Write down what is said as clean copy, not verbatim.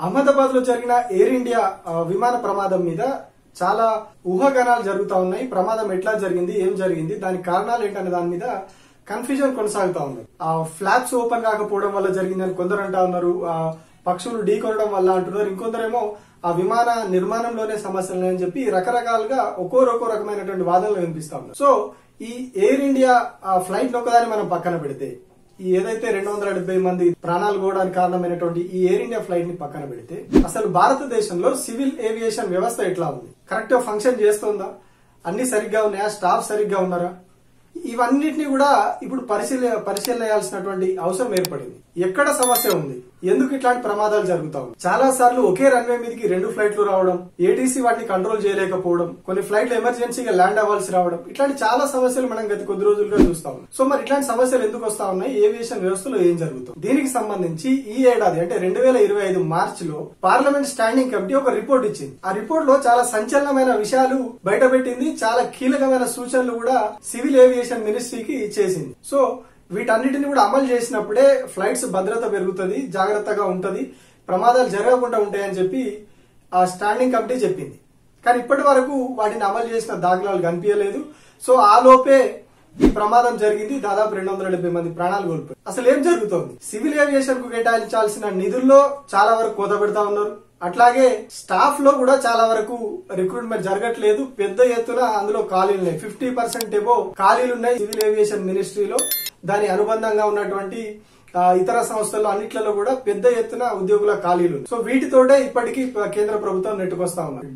అహ్మదాబాద్ లో జరిగిన air India విమాన ప్రమాదం మీద చాలా ఊహాగానాలు జరుగుతా ఉన్నాయి. ప్రమాదం ఎట్లా జరిగింది, ఏం జరిగింది, దాని కారణాలు ఏంటనే దాని మీద కన్ఫ్యూజన్ కొనసాగుతా ఉంది. ఆ ఫ్లాప్స్ ఓపెన్ కాకపోవడం వల్ల జరిగిందని కొందరు అంటా ఉన్నారు. పక్షులు ఢీ కొనడం వల్ల అంటున్నారు. ఇంకొందరేమో ఆ విమాన నిర్మాణంలోనే సమస్యలు అని చెప్పి రకరకాలుగా ఒక్కో రకమైనటువంటి వాదనలు వినిపిస్తా ఉన్నారు. సో ఈ ఎయిర్ ఇండియా ఫ్లైట్ ఒకదాన్ని మనం పక్కన పెడితే, ఈ ఏదైతే 270 మంది ప్రాణాలు పోవడానికి కారణమైనటువంటి ఈ ఎయిర్ ఇండియా ఫ్లైట్ ని పక్కన పెడితే, అసలు భారతదేశంలో సివిల్ ఏవియేషన్ వ్యవస్థ ఎట్లా ఉంది, కరెక్ట్ గా ఫంక్షన్ చేస్తుందా, అన్ని సరిగ్గా ఉన్నాయా, స్టాఫ్ సరిగ్గా ఉన్నారా, ఇవన్నిటిని కూడా ఇప్పుడు పరిశీలించాల్సినటువంటి అవసరం ఏర్పడింది. ఎక్కడ సమస్య ఉంది, ఎందుకు ఇట్లాంటి ప్రమాదాలు జరుగుతా ఉన్నాయి. చాలా సార్లు ఒకే రన్వే మీదకి 2 ఫ్లైట్లు రావడం, ఏటీసీ వాటిని కంట్రోల్ చేయలేకపోవడం, కొన్ని ఫ్లైట్లు ఎమర్జెన్సీగా ల్యాండ్ అవ్వాల్సి రావడం, ఇట్లాంటి చాలా సమస్యలు మనం గత కొద్ది రోజులుగా చూస్తా ఉన్నాం. సో మరి ఇట్లాంటి సమస్యలు ఎందుకు వస్తా ఉన్నాయి, ఏవియేషన్ వ్యవస్థలో ఏం జరుగుతుంది, దీనికి సంబంధించి ఈ ఏడాది అంటే 2025 మార్చి లో పార్లమెంట్ స్టాండింగ్ కమిటీ ఒక రిపోర్ట్ ఇచ్చింది. ఆ రిపోర్ట్ లో చాలా సంచలనమైన విషయాలు బయటపెట్టింది. చాలా కీలకమైన సూచనలు కూడా సివిల్ ఏవియేషన్ మినిస్ట్రీకి చేసింది. సో వీటన్నిటిని కూడా అమలు చేసినప్పుడే ఫ్లైట్స్ భద్రత పెరుగుతుంది, జాగ్రత్తగా ఉంటది, ప్రమాదాలు జరగకుండా ఉంటాయని చెప్పి ఆ స్టాండింగ్ కమిటీ చెప్పింది. కానీ ఇప్పటి వరకు వాటిని అమలు చేసిన దాఖలాలు కనిపించలేదు. సో ఆ లోపే ఈ ప్రమాదం జరిగింది. దాదాపు 270 మంది ప్రాణాలు కోల్పోయారు. అసలు ఏం జరుగుతోంది, సివిల్ ఏవియేషన్ కు కేటాయించాల్సిన నిధుల్లో చాలా వరకు కోత పెడతా ఉన్నారు. అట్లాగే స్టాఫ్ లో కూడా చాలా వరకు రిక్రూట్మెంట్ జరగట్లేదు. పెద్ద ఎత్తున అందులో ఖాళీలు ఉన్నాయి. 50% ఏమో ఖాళీలు ఉన్నాయి సివిల్ ఏవియేషన్ మినిస్ట్రీలో. దాని అనుబంధంగా ఉన్నటువంటి ఇతర సంస్థల్లో అన్నిట్లలో కూడా పెద్ద ఎత్తున ఉద్యోగుల ఖాళీలు. సో వీటితోటే ఇప్పటికీ కేంద్ర ప్రభుత్వం నెట్టుకొస్తా ఉన్నారు.